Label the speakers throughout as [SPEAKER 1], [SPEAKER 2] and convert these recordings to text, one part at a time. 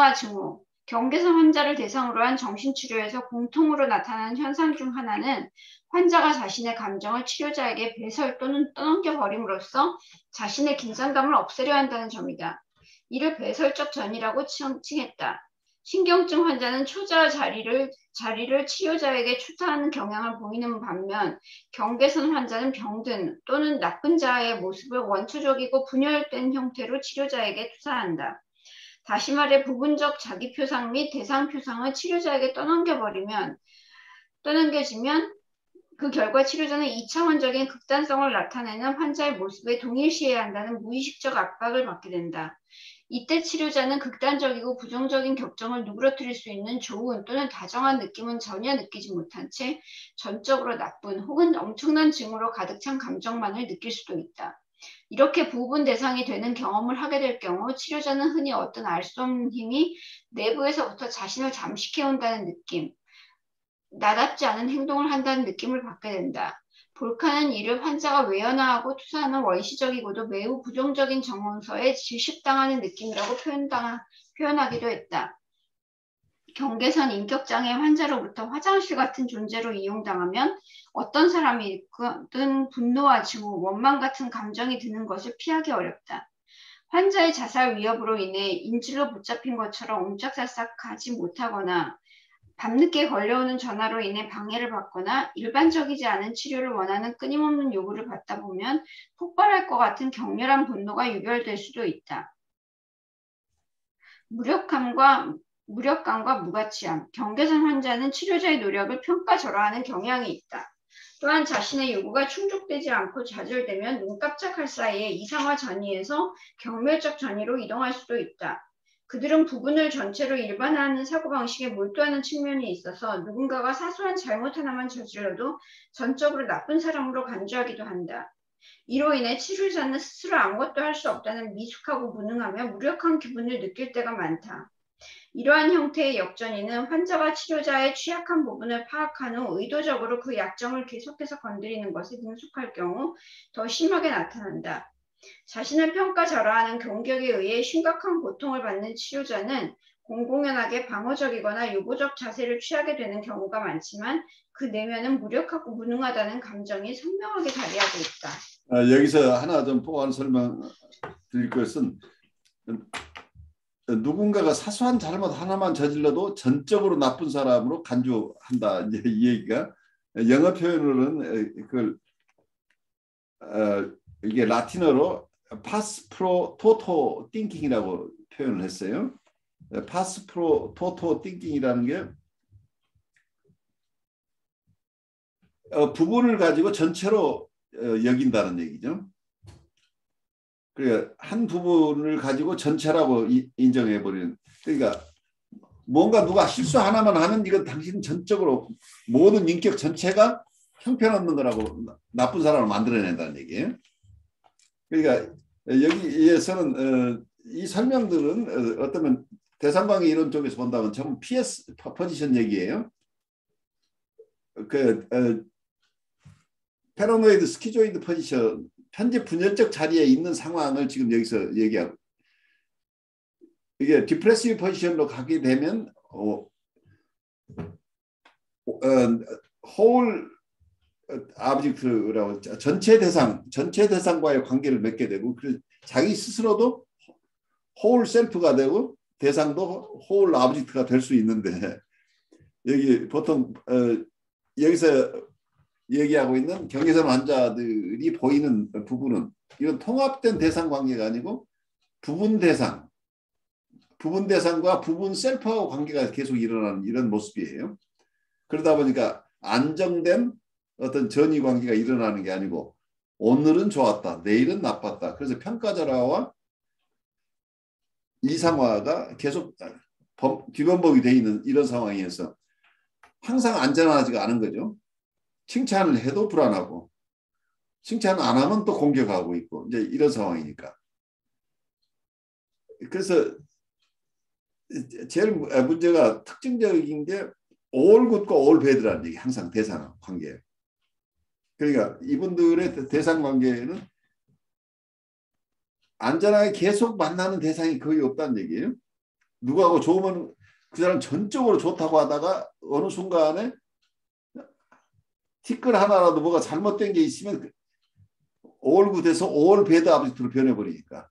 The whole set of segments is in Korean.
[SPEAKER 1] 분노와 증오, 경계선 환자를 대상으로 한 정신치료에서 공통으로 나타나는 현상 중 하나는 환자가 자신의 감정을 치료자에게 배설 또는 떠넘겨버림으로써 자신의 긴장감을 없애려 한다는 점이다. 이를 배설적 전이라고 칭했다. 신경증 환자는 초자 자리를 치료자에게 투사하는 경향을 보이는 반면 경계선 환자는 병든 또는 나쁜 자의 모습을 원초적이고 분열된 형태로 치료자에게 투사한다. 다시 말해 부분적 자기표상 및 대상표상을 치료자에게 떠넘겨지면 그 결과 치료자는 2차원적인 극단성을 나타내는 환자의 모습에 동일시해야 한다는 무의식적 압박을 받게 된다. 이때 치료자는 극단적이고 부정적인 격정을 누그러뜨릴 수 있는 좋은 또는 다정한 느낌은 전혀 느끼지 못한 채 전적으로 나쁜 혹은 엄청난 증오로 가득 찬 감정만을 느낄 수도 있다. 이렇게 부분 대상이 되는 경험을 하게 될 경우 치료자는 흔히 어떤 알 수 없는 힘이 내부에서부터 자신을 잠식해온다는 느낌, 나답지 않은 행동을 한다는 느낌을 받게 된다. 볼카는 이를 환자가 외연화하고 투사하는 원시적이고도 매우 부정적인 정서에 질식당하는 느낌이라고 표현하기도 했다. 경계선 인격장애 환자로부터 화장실 같은 존재로 이용당하면 어떤 사람이든 분노와 증오, 원망 같은 감정이 드는 것을 피하기 어렵다. 환자의 자살 위협으로 인해 인질로 붙잡힌 것처럼 옴짝달싹하지 못하거나 밤늦게 걸려오는 전화로 인해 방해를 받거나 일반적이지 않은 치료를 원하는 끊임없는 요구를 받다 보면 폭발할 것 같은 격렬한 분노가 유발될 수도 있다. 무력감과 무가치함, 경계선 환자는 치료자의 노력을 평가절하하는 경향이 있다. 또한 자신의 요구가 충족되지 않고 좌절되면 눈 깜짝할 사이에 이상화 전이에서 경멸적 전이로 이동할 수도 있다. 그들은 부분을 전체로 일반화하는 사고방식에 몰두하는 측면이 있어서 누군가가 사소한 잘못 하나만 저질러도 전적으로 나쁜 사람으로 간주하기도 한다. 이로 인해 치료자는 스스로 아무것도 할 수 없다는 미숙하고 무능하며 무력한 기분을 느낄 때가 많다. 이러한 형태의 역전이는 환자가 치료자의 취약한 부분을 파악한 후 의도적으로 그 약점을 계속해서 건드리는 것에 능숙할 경우 더 심하게 나타난다. 자신을 평가절하하는 공격에 의해 심각한 고통을 받는 치료자는 공공연하게 방어적이거나 요구적 자세를 취하게 되는 경우가 많지만 그 내면은 무력하고 무능하다는 감정이 선명하게 자리하고 있다.
[SPEAKER 2] 여기서 하나 좀 보완 설명 드릴 것은 누군가가 사소한 잘못 하나만 저질러도 전적으로 나쁜 사람으로 간주한다. 이제 이 얘기가 영어 표현으로는 그걸 이게 라틴어로 파스 프로 토토 띵킹이라고 표현을 했어요. 파스 프로 토토 띵킹이라는 게 부분을 가지고 전체로 여긴다는 얘기죠. 그러니까 한 부분을 가지고 전체라고 인정해버리는. 그러니까 뭔가 누가 실수 하나만 하면 이건 당신은 전적으로 모든 인격 전체가 형편없는 거라고 나쁜 사람을 만들어낸다는 얘기예요. 그러니까 여기에서는 이 설명들은 어쩌면 대상관계 이론 쪽에서 본다면 전부 PS 포지션 얘기예요. 패러노이드 스키조이드 포지션, 현재 분열적 자리에 있는 상황을 지금 여기서 얘기하고, 이게 디프레시브 포지션으로 가게 되면 whole object라고 전체 대상과의 관계를 맺게 되고, 자기 스스로도 whole self가 되고 대상도 whole object가 될 수 있는데, 여기 보통 여기서 얘기하고 있는 경계선 환자들이 보이는 부분은 이건 통합된 대상 관계가 아니고 부분 대상과 부분 셀프하고 관계가 계속 일어나는 이런 모습이에요. 그러다 보니까 안정된 어떤 전이 관계가 일어나는 게 아니고 오늘은 좋았다, 내일은 나빴다. 그래서 평가절하와 이상화가 계속 뒤범벅이 되어 있는 이런 상황에서 항상 안전하지가 않은 거죠. 칭찬을 해도 불안하고 칭찬 안 하면 또 공격하고 있고 이제 이런 상황이니까. 그래서 제일 문제가 특징적인 게 all good과 all bad라는 얘기, 항상 대상 관계. 그러니까 이분들의 대상 관계는 안전하게 계속 만나는 대상이 거의 없다는 얘기예요. 누구하고 좋으면 그 사람 전적으로 좋다고 하다가 어느 순간에 티끌 하나라도 뭐가 잘못된 게 있으면 올굿에서 올배드 아비트로 변해버리니까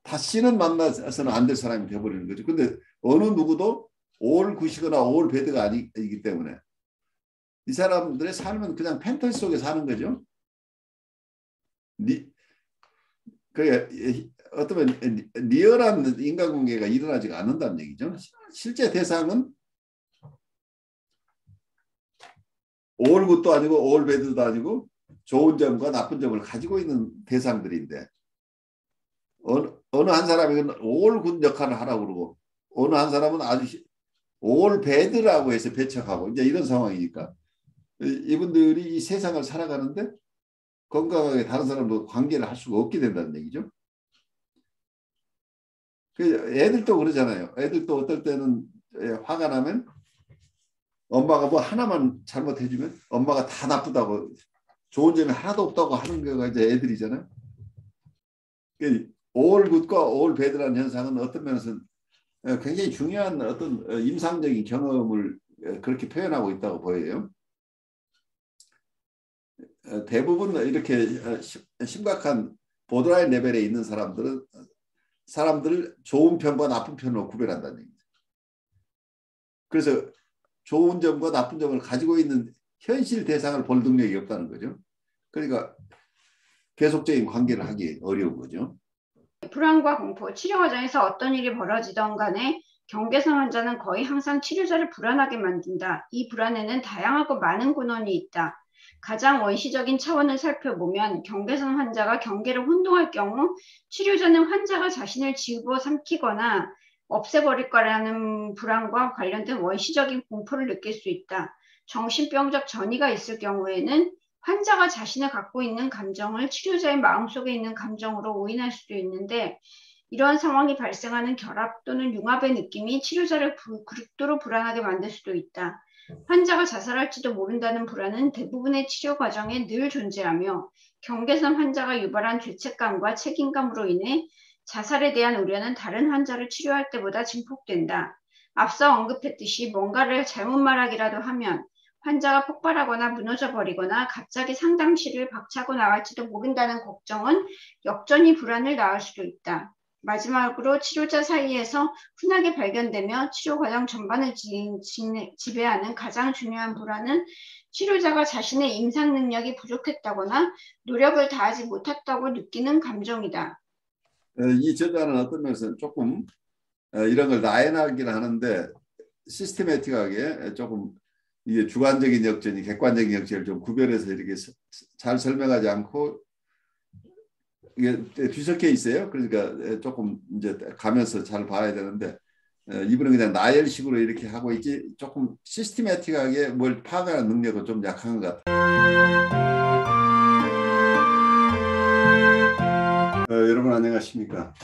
[SPEAKER 2] 다시는 만나서는 안 될 사람이 되어버리는 거죠. 근데 어느 누구도 올굿이거나 올배드가 아니기 때문에 이 사람들의 삶은 그냥 판타지 속에 사는 거죠. 어쩌면 리얼한 인간관계가 일어나지가 않는다는 얘기죠. 실제 대상은 올굿도 아니고 올배드도 아니고 좋은 점과 나쁜 점을 가지고 있는 대상들인데 어느 한 사람은 올굿 역할을 하라고 그러고 어느 한 사람은 아주 올배드라고 해서 배척하고 이제 이런 상황이니까 이분들이 이 세상을 살아가는데 건강하게 다른 사람과 관계를 할 수가 없게 된다는 얘기죠. 애들도 그러잖아요. 애들도 어떨 때는 화가 나면 엄마가 뭐 하나만 잘못해주면 엄마가 다 나쁘다고 좋은 점이 하나도 없다고 하는 거가 이제 애들이잖아요. 올 굿과 올 배드라는 현상은 어떤 면에서는 굉장히 중요한 어떤 임상적인 경험을 그렇게 표현하고 있다고 보여요. 대부분 이렇게 심각한 보드라인 레벨에 있는 사람들은 사람들을 좋은 편과 나쁜 편으로 구별한다는 얘기죠. 그래서 좋은 점과 나쁜 점을 가지고 있는 현실 대상을 볼 능력이 없다는 거죠. 그러니까 계속적인 관계를 하기 어려운 거죠.
[SPEAKER 1] 불안과 공포, 치료 과정에서 어떤 일이 벌어지던 간에 경계성 환자는 거의 항상 치료자를 불안하게 만든다. 이 불안에는 다양하고 많은 근원이 있다. 가장 원시적인 차원을 살펴보면 경계성 환자가 경계를 혼동할 경우 치료자는 환자가 자신을 집어삼키거나 없애버릴 거라는 불안과 관련된 원시적인 공포를 느낄 수 있다. 정신병적 전이가 있을 경우에는 환자가 자신을 갖고 있는 감정을 치료자의 마음속에 있는 감정으로 오인할 수도 있는데 이러한 상황이 발생하는 결합 또는 융합의 느낌이 치료자를 극도로 불안하게 만들 수도 있다. 환자가 자살할지도 모른다는 불안은 대부분의 치료 과정에 늘 존재하며 경계선 환자가 유발한 죄책감과 책임감으로 인해 자살에 대한 우려는 다른 환자를 치료할 때보다 증폭된다. 앞서 언급했듯이 뭔가를 잘못 말하기라도 하면 환자가 폭발하거나 무너져버리거나 갑자기 상담실을 박차고 나갈지도 모른다는 걱정은 역전이 불안을 낳을 수도 있다. 마지막으로 치료자 사이에서 흔하게 발견되며 치료 과정 전반을 지배하는 가장 중요한 불안은 치료자가 자신의 임상 능력이 부족했다거나 노력을 다하지 못했다고 느끼는 감정이다.
[SPEAKER 2] 이 저자는 어떤 면에서 조금 이런 걸 나열하긴 하는데 시스테매틱하게 조금 이게 주관적인 역전이 객관적인 역전을 좀 구별해서 이렇게 잘 설명하지 않고 이게 뒤섞여 있어요. 그러니까 조금 이제 가면서 잘 봐야 되는데 이분은 그냥 나열식으로 이렇게 하고 있지 조금 시스테매틱하게 뭘 파악하는 능력은 좀 약한 것 같아요. 여러분 안녕하십니까?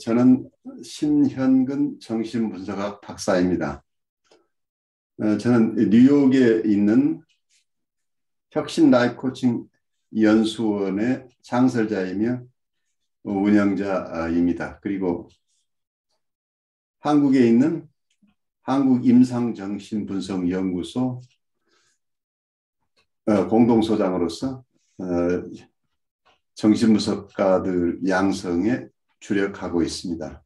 [SPEAKER 2] 저는 신현근 정신분석학 박사입니다. 저는 뉴욕에 있는 혁신 라이프 코칭 연수원의 창설자이며 운영자입니다. 그리고 한국에 있는 한국임상정신분석연구소 공동소장으로서 정신분석가들 양성에 주력하고 있습니다.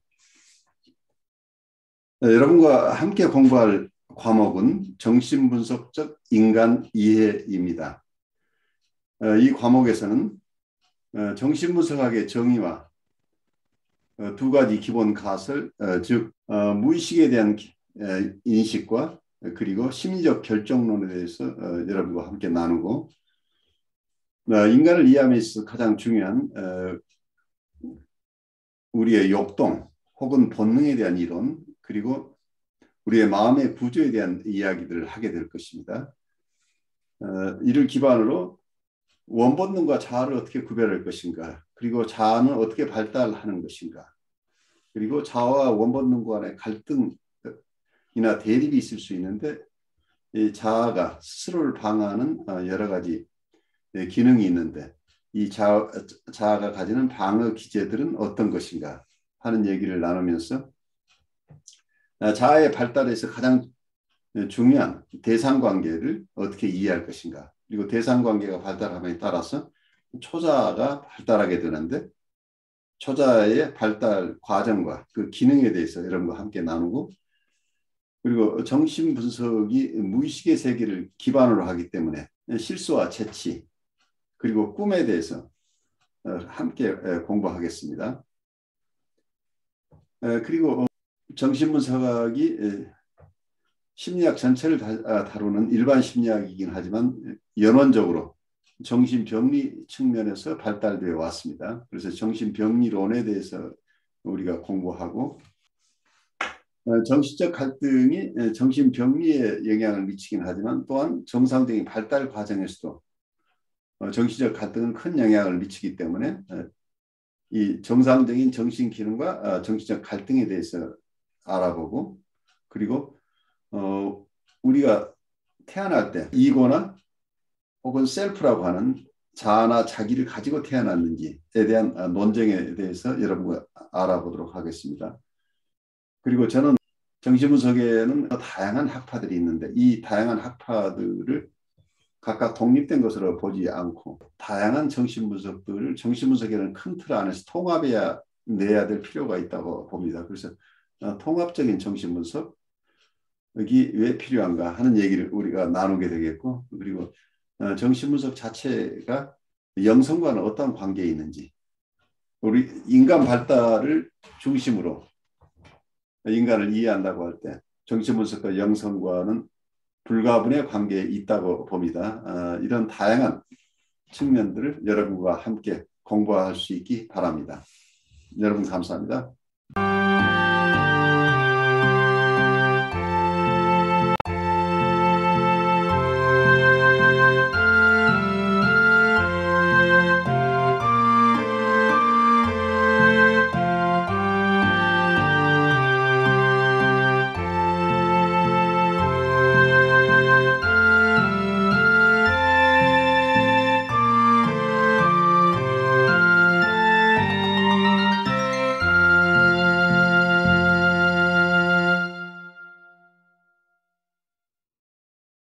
[SPEAKER 2] 여러분과 함께 공부할 과목은 정신분석적 인간 이해입니다. 이 과목에서는 정신분석학의 정의와 두 가지 기본 가설, 즉 무의식에 대한 인식과 그리고 심리적 결정론에 대해서 여러분과 함께 나누고 인간을 이해함에 있어서 가장 중요한 우리의 욕동 혹은 본능에 대한 이론 그리고 우리의 마음의 구조에 대한 이야기들을 하게 될 것입니다. 이를 기반으로 원본능과 자아를 어떻게 구별할 것인가 그리고 자아는 어떻게 발달하는 것인가 그리고 자아와 원본능 간의 갈등이나 대립이 있을 수 있는데 이 자아가 스스로를 방어하는 여러 가지 기능이 있는데 이 자아가 가지는 방어 기제들은 어떤 것인가 하는 얘기를 나누면서 자아의 발달에서 가장 중요한 대상관계를 어떻게 이해할 것인가. 그리고 대상관계가 발달함에 따라서 초자가 발달하게 되는데 초자의 발달 과정과 그 기능에 대해서 이런 거 함께 나누고 그리고 정신분석이 무의식의 세계를 기반으로 하기 때문에 실수와 재치 그리고 꿈에 대해서 함께 공부하겠습니다. 그리고 정신분석학이 심리학 전체를 다루는 일반 심리학이긴 하지만 연원적으로 정신병리 측면에서 발달되어 왔습니다. 그래서 정신병리론에 대해서 우리가 공부하고 정신적 갈등이 정신병리에 영향을 미치긴 하지만 또한 정상적인 발달 과정에서도 정신적 갈등은 큰 영향을 미치기 때문에 이 정상적인 정신 기능과 정신적 갈등에 대해서 알아보고 그리고 우리가 태어날 때 이거나 혹은 셀프라고 하는 자아나 자기를 가지고 태어났는지에 대한 논쟁에 대해서 여러분과 알아보도록 하겠습니다. 그리고 저는 정신분석에는 다양한 학파들이 있는데 이 다양한 학파들을 각각 독립된 것으로 보지 않고 다양한 정신분석들을 정신분석에는 큰 틀 안에서 통합해야 내야 될 필요가 있다고 봅니다. 그래서 통합적인 정신분석이 왜 필요한가 하는 얘기를 우리가 나누게 되겠고 그리고 정신분석 자체가 영성과는 어떤 관계에 있는지 우리 인간 발달을 중심으로 인간을 이해한다고 할 때 정신분석과 영성과는 불가분의 관계에 있다고 봅니다. 이런 다양한 측면들을 여러분과 함께 공부할 수 있기 바랍니다. 여러분 감사합니다.